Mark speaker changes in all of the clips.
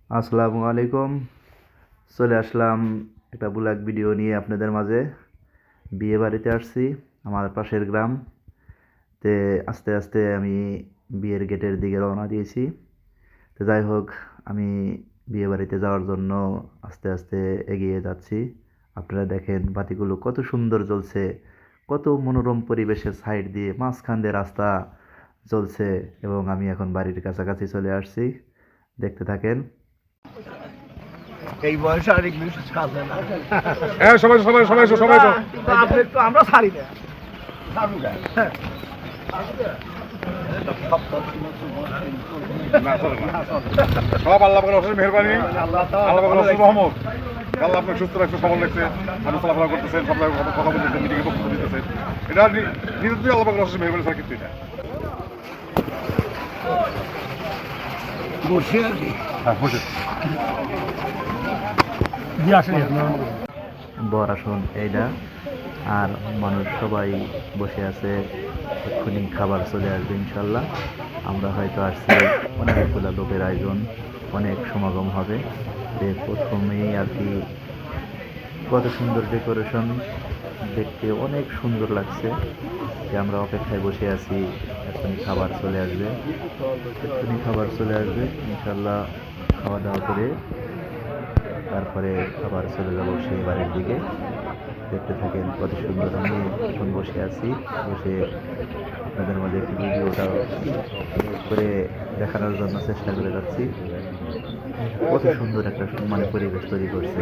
Speaker 1: আসসালামু আলাইকুম। চলে আসলাম একটা ব্লগ ভিডিও নিয়ে আপনাদের মাঝে। বিয়ে বাড়িতে আসছি, আমার পাশের গ্রাম। তে আস্তে আস্তে আমি বিয়ের গেটের দিকে রওনা দিয়েছি। তো যাই হোক, আমি বিয়ে বাড়িতে যাওয়ার জন্য আস্তে আস্তে এগিয়ে যাচ্ছি। আপনারা দেখেন বাতিগুলো কত সুন্দর জ্বলছে, কত মনোরম পরিবেশের সাইড দিয়ে মাঝখান দিয়ে রাস্তা জ্বলছে, এবং আমি এখন বাড়ির কাছাকাছি চলে আসছি। দেখতে থাকেন।
Speaker 2: এই বয়সে আর ইংলিশ কাজে না।
Speaker 3: হ্যাঁ, সবাই সবাই সবাই সবাই তো
Speaker 2: কিন্তু আপনি তো আমরা ছাড়ি না।
Speaker 3: না, চলে না। সব আল্লাহ পাকের অশেষ মেহেরবানি, আল্লাহ পাকের অশেষ রহমত। আল্লাহ আপনাকে সুস্থ রাখছে, সবল রাখছে, আপনি চলাফেরা করতেছেন, সব কথা বলতেছেন, মিটিংয়ে বক্তব্য দিতেছেন। এটা নিজের থেকে আল্লাহ পাকের অশেষ মেহেরবানি ছাড়া কিছুই না।
Speaker 2: বসে আর কি
Speaker 3: হ্যাঁ, বসে।
Speaker 1: বর আসন এইটা, আর মানুষ সবাই বসে আছে। এক্ষুনি খাবার চলে আসবে ইনশাল্লাহ। আমরা হয়তো আসছি, অনেকগুলো লোকের আয়োজন, অনেক সমাগম হবে। প্রথমেই আর কি কত সুন্দর ডেকোরেশন, দেখতে অনেক সুন্দর লাগছে। যে আমরা অপেক্ষায় বসে আছি, এক্ষুনি খাবার চলে আসবে, এক্ষুনি খাবার চলে আসবে ইনশাল্লাহ। খাওয়া দাওয়া করে তারপরে আবার চলে যাবো সেই বাড়ির দিকে। দেখতে থাকেন কত সুন্দর। আমি এখন বসে আছি, বসে আপনাদের মাঝে একটু ভিডিওটা করে দেখানোর জন্য চেষ্টা করে যাচ্ছি। কত সুন্দর একটা মানে পরিবেশ তৈরি করছে।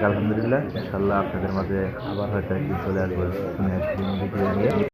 Speaker 1: আলহামদুলিল্লাহ, ইনশাল্লাহ আপনাদের মাঝে আবার হয়তো একদিন চলে আসবো কোনো একদিন ভিডিও নিয়ে।